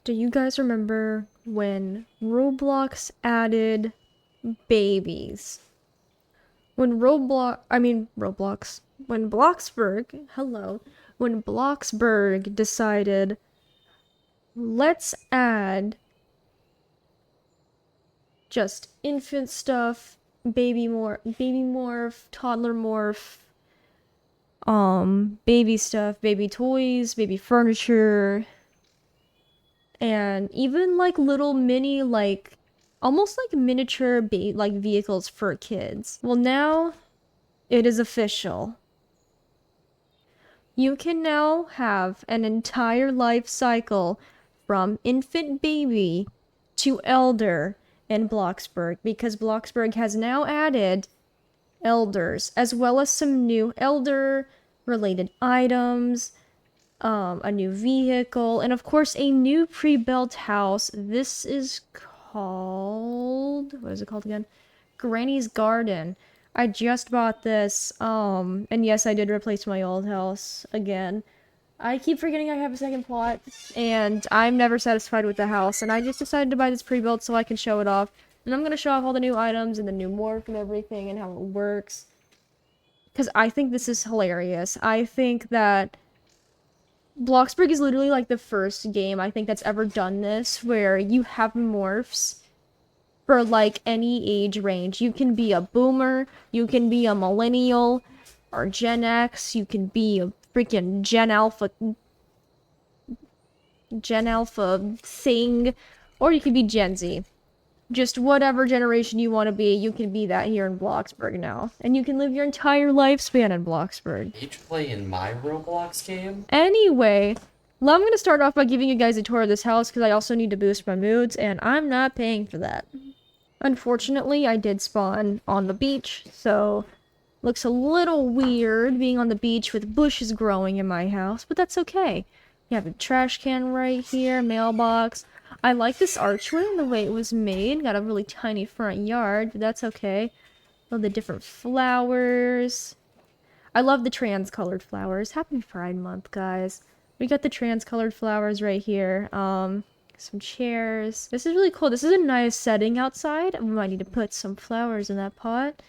Do you guys remember when Roblox added babies? When Roblox, when Bloxburg, hello, when Bloxburg decided, let's add just infant stuff, baby morph, toddler morph, baby stuff, baby toys, baby furniture, and even like little mini almost like miniature like vehicles for kids. Well, now it is official. You can now have an entire life cycle from infant baby to elder in Bloxburg, because Bloxburg has now added elders as well as some new elder related items, a new vehicle, and of course a new pre-built house. This is called, what is it called again? Granny's Garden. I just bought this, and yes, I did replace my old house again. I keep forgetting I have a second plot, and I'm never satisfied with the house, and I just decided to buy this pre-built so I can show it off. And I'm gonna show off all the new items and the new morph and everything and how it works. Because I think this is hilarious. I think that Bloxburg is literally like the first game I think that's ever done this, where you have morphs for like any age range. You can be a boomer, you can be a millennial, or Gen X, you can be a freaking Gen Alpha thing, or you could be Gen Z. Just whatever generation you want to be, you can be that here in Bloxburg now. And you can live your entire lifespan in Bloxburg. Age play in my Roblox game? Anyway, well, I'm gonna start off by giving you guys a tour of this house because I also need to boost my moods, and I'm not paying for that. Unfortunately, I did spawn on the beach, so looks a little weird being on the beach with bushes growing in my house, but that's okay. You have a trash can right here, mailbox. I like this archway and the way it was made. Got a really tiny front yard, but that's okay. Love the different flowers. I love the trans-colored flowers. Happy Pride Month, guys. We got the trans-colored flowers right here. Some chairs. This is really cool. This is a nice setting outside. We might need to put some flowers in that pot.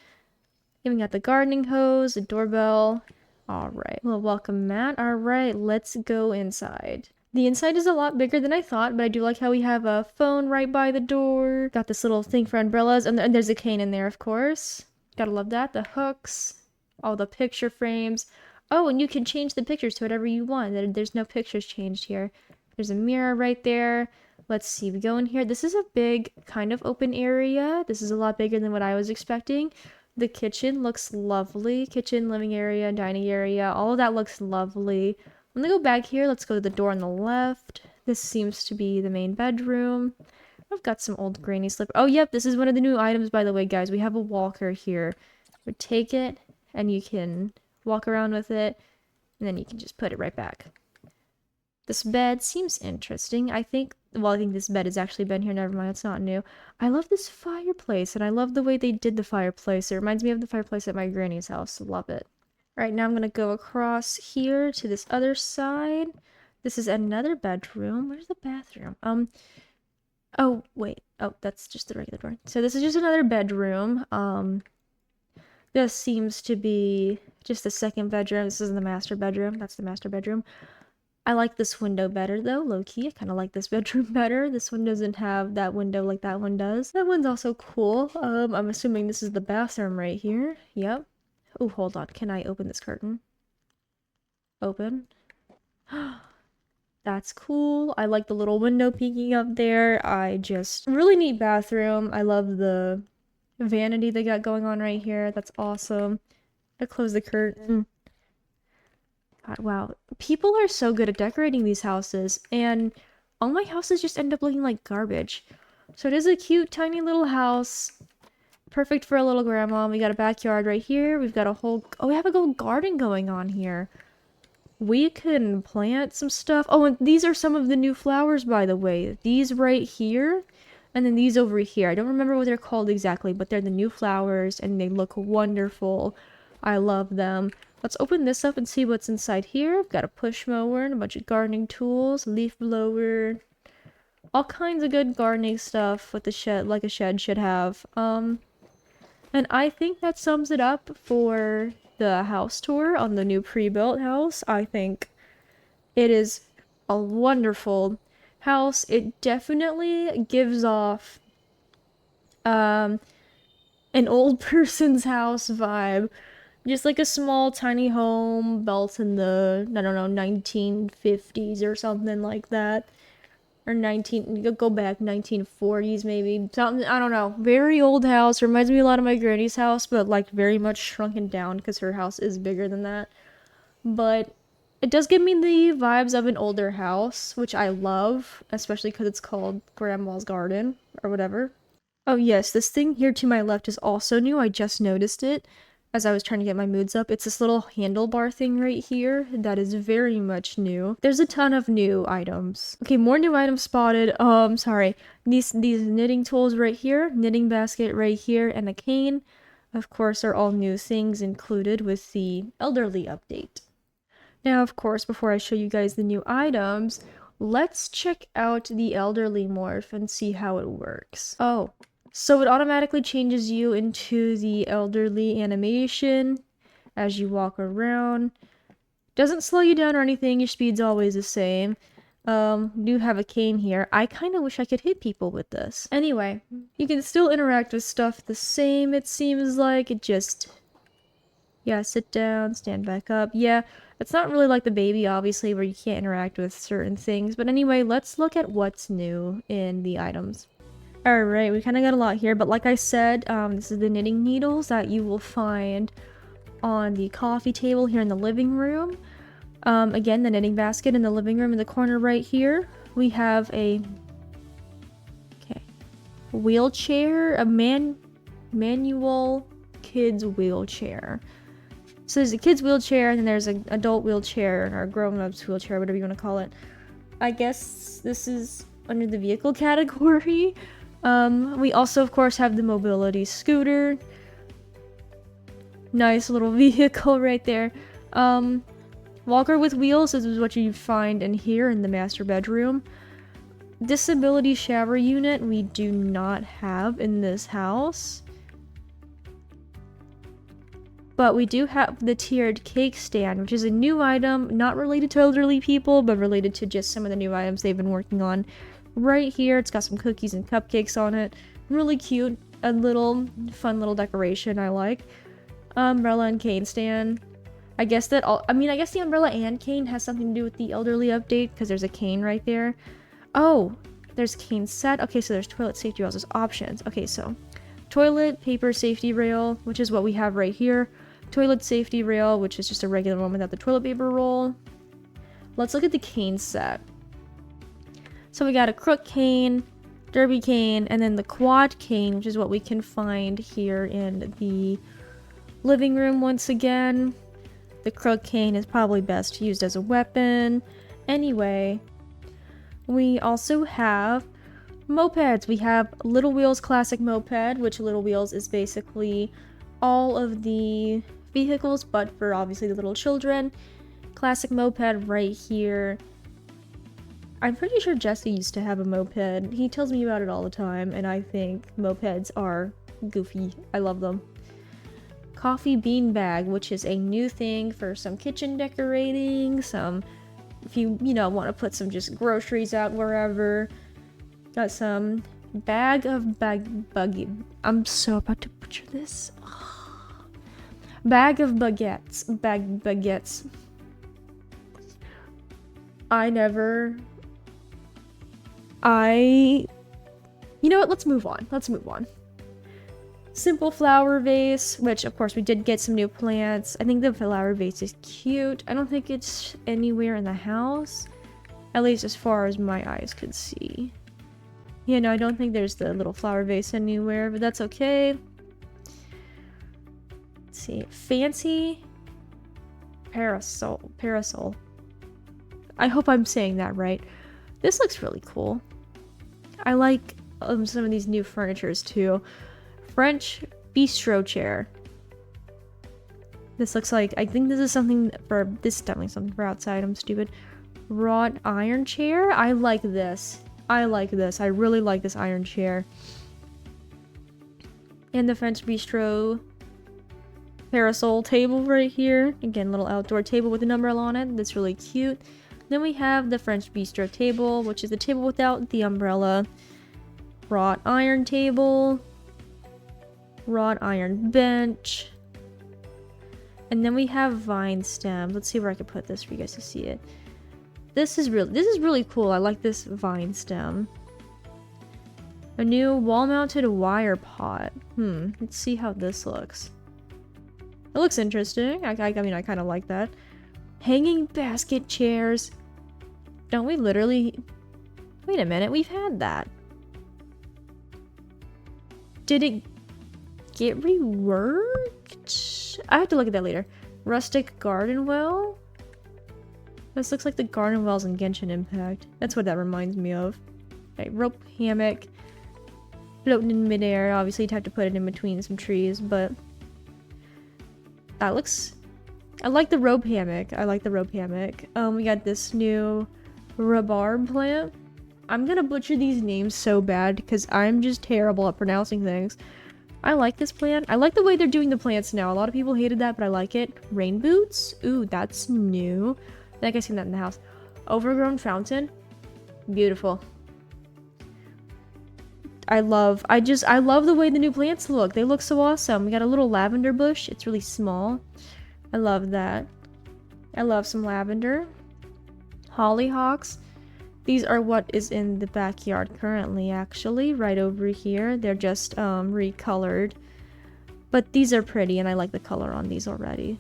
Even got the gardening hose, the doorbell. Alright. Well, welcome mat. Alright, let's go inside. The inside is a lot bigger than I thought, but I do like how we have a phone right by the door. Got this little thing for umbrellas, and there's a cane in there, of course. Gotta love that. The hooks, all the picture frames. Oh, and you can change the pictures to whatever you want. There's no pictures changed here. There's a mirror right there. Let's see, we go in here. This is a big kind of open area. This is a lot bigger than what I was expecting. The kitchen looks lovely. Kitchen, living area, dining area, all of that looks lovely. I'm gonna go back here. Let's go to the door on the left. This seems to be the main bedroom. I've got some old granny slipper. Oh, yep, this is one of the new items, by the way, guys. We have a walker here. We take it, and you can walk around with it, and then you can just put it right back. This bed seems interesting. I think this bed has actually been here. Never mind, it's not new. I love this fireplace, and I love the way they did the fireplace. It reminds me of the fireplace at my granny's house. Love it. Right now I'm gonna go across here to this other side. This is another bedroom. Where's the bathroom? Oh, wait. Oh, that's just the regular door. So this is just another bedroom. This seems to be just the second bedroom. This is the master bedroom. That's the master bedroom. I like this window better, though, low-key. I kind of like this bedroom better. This one doesn't have that window like that one does. That one's also cool. I'm assuming this is the bathroom right here. Yep. Oh, hold on. Can I open this curtain? Open. That's cool. I like the little window peeking up there. Really neat bathroom. I love the vanity they got going on right here. That's awesome. I close the curtain. God, wow. People are so good at decorating these houses, and all my houses just end up looking like garbage. So it is a cute, tiny little house. Perfect for a little grandma. We got a backyard right here. We've got we have a little garden going on here. We can plant some stuff. Oh, and these are some of the new flowers, by the way. These right here, and then these over here. I don't remember what they're called exactly, but they're the new flowers, and they look wonderful. I love them. Let's open this up and see what's inside here. I've got a push mower and a bunch of gardening tools, leaf blower, all kinds of good gardening stuff with the shed, like a shed should have. And I think that sums it up for the house tour on the new pre-built house. I think it is a wonderful house. It definitely gives off an old person's house vibe. Just like a small tiny home built in the, I don't know, 1950s or something like that. Or 19, go back 1940s maybe. Something, I don't know. Very old house. Reminds me a lot of my granny's house, but like very much shrunken down because her house is bigger than that. But it does give me the vibes of an older house, which I love, especially because it's called Grandma's Garden or whatever. Oh yes, this thing here to my left is also new. I just noticed it as I was trying to get my moods up. It's this little handlebar thing right here that is very much new. There's a ton of new items. Okay, more new items spotted. Sorry. These knitting tools right here, knitting basket right here, and a cane, of course, are all new things included with the elderly update. Now, of course, before I show you guys the new items, let's check out the elderly morph and see how it works. Oh, so it automatically changes you into the elderly animation as you walk around. Doesn't slow you down or anything, your speed's always the same. Do have a cane here. I kind of wish I could hit people with this. Anyway, you can still interact with stuff the same, it seems like. It just... yeah, sit down, stand back up. Yeah, it's not really like the baby, obviously, where you can't interact with certain things. But anyway, let's look at what's new in the items. Alright, we kind of got a lot here, but like I said, this is the knitting needles that you will find on the coffee table here in the living room. Again, the knitting basket in the living room in the corner right here. We have a wheelchair, a manual kids wheelchair. So there's a kid's wheelchair, and then there's an adult wheelchair, or a grown-up's wheelchair, whatever you want to call it. I guess this is under the vehicle category. We also, of course, have the mobility scooter. Nice little vehicle right there. Walker with wheels, this is what you find in here in the master bedroom. Disability shower unit, we do not have in this house. But we do have the tiered cake stand, which is a new item, not related to elderly people, but related to just some of the new items they've been working on. Right here, it's got some cookies and cupcakes on it. Really cute, a little fun little decoration I like. Umbrella and cane stand. I guess that all, I guess the umbrella and cane has something to do with the elderly update, because there's a cane right there. Oh, there's cane set. Okay, so there's toilet safety rails, there's options. Okay, so toilet paper safety rail, which is what we have right here. Toilet safety rail, which is just a regular one without the toilet paper roll. Let's look at the cane set. So we got a crook cane, derby cane, and then the quad cane, which is what we can find here in the living room once again. The crook cane is probably best used as a weapon. Anyway, we also have mopeds. We have Little Wheels Classic Moped, which Little Wheels is basically all of the vehicles, but for obviously the little children. Classic moped right here. I'm pretty sure Jesse used to have a moped. He tells me about it all the time, and I think mopeds are goofy. I love them. Coffee bean bag, which is a new thing for some kitchen decorating, some, if you know, want to put some just groceries out wherever. Got some bag of buggy. I'm so about to butcher this. Bag of baguettes. Baguettes. You know what? Let's move on. Simple flower vase, which of course we did get some new plants. I think the flower vase is cute. I don't think it's anywhere in the house, at least as far as my eyes could see. Yeah, no, I don't think there's the little flower vase anywhere, but that's okay. Let's see. Fancy parasol. I hope I'm saying that right. This looks really cool. I like some of these new furnitures too. French bistro chair. This looks like, I think this is something for, this is definitely something for outside, I'm stupid. Wrought iron chair? I like this. I like this. I really like this iron chair. And the French Bistro parasol table right here. Again, little outdoor table with an umbrella on it. That's really cute. Then we have the French Bistro table, which is the table without the umbrella. Wrought iron table. Wrought iron bench. And then we have vine stems. Let's see where I can put this for you guys to see it. This is really cool. I like this vine stem. A new wall-mounted wire pot. Let's see how this looks. It looks interesting. I mean, I kind of like that. Hanging basket chairs. Don't we literally... Wait a minute, we've had that. Did it get reworked? I have to look at that later. Rustic garden well? This looks like the garden wells in Genshin Impact. That's what that reminds me of. Okay, rope hammock. Floating in midair. Obviously, you'd have to put it in between some trees, but... That looks... I like the rope hammock. I like the rope hammock. We got this new rhubarb plant. I'm gonna butcher these names so bad because I'm just terrible at pronouncing things. I like this plant. I like the way they're doing the plants now. A lot of people hated that, but I like it. Rain boots? Ooh, that's new. I think I've seen that in the house. Overgrown fountain? Beautiful. I love the way the new plants look. They look so awesome. We got a little lavender bush. It's really small. I love that. I love some lavender. Hollyhocks. These are what is in the backyard currently, actually. Right over here. They're just recolored. But these are pretty, and I like the color on these already.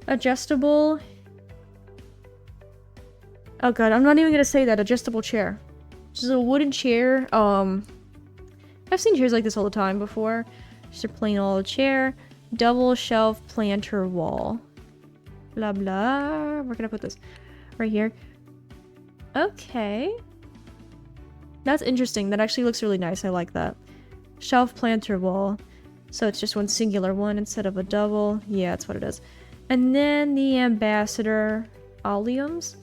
Adjustable. Oh god, I'm not even gonna say that. Adjustable chair. Just a wooden chair. I've seen chairs like this all the time before. Just a plain old chair. Double shelf planter wall. Blah blah. Where can I put this? Right here. Okay. That's interesting. That actually looks really nice. I like that. Shelf planter wall. So it's just one singular one instead of a double. Yeah, that's what it is. And then the ambassador oleums,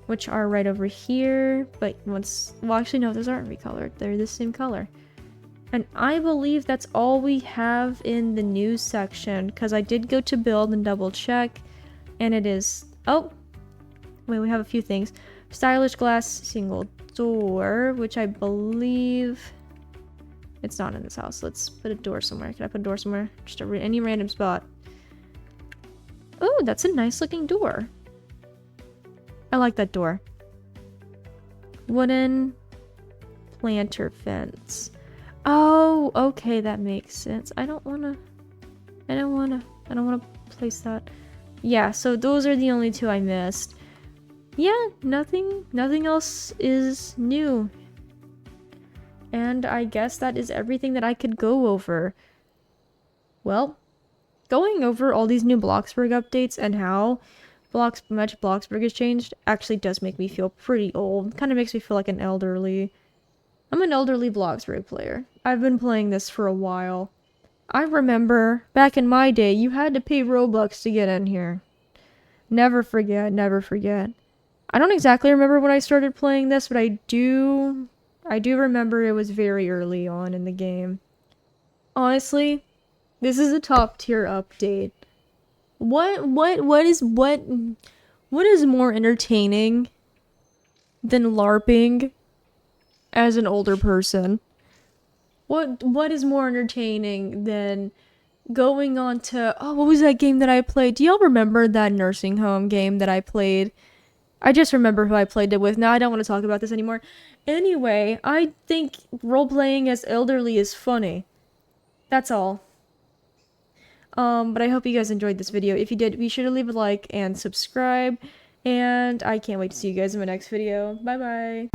which are right over here. But once... Well, actually, no, those aren't recolored. They're the same color. And I believe that's all we have in the news section. Because I did go to build and double check. And it is... Oh! Wait, we have a few things. Stylish glass single door, which I believe... It's not in this house. Let's put a door somewhere. Can I put a door somewhere? Just any random spot. Oh, that's a nice looking door. I like that door. Wooden planter fence. Oh, okay, that makes sense. I don't wanna place that. Yeah, so those are the only two I missed. Yeah, nothing else is new. And I guess that is everything that I could go over. Well, going over all these new Bloxburg updates and how much Bloxburg has changed actually does make me feel pretty old. Kind of makes me feel like I'm an elderly Bloxburg player. I've been playing this for a while. I remember back in my day, you had to pay Robux to get in here. Never forget, never forget. I don't exactly remember when I started playing this, but I do remember it was very early on in the game. Honestly, this is a top tier update. What is more entertaining than LARPing as an older person? What is more entertaining than going on to... Oh, what was that game that I played? Do y'all remember that nursing home game that I played? I just remember who I played it with. Now I don't want to talk about this anymore. Anyway, I think role-playing as elderly is funny. That's all. But I hope you guys enjoyed this video. If you did, be sure to leave a like and subscribe. And I can't wait to see you guys in my next video. Bye bye.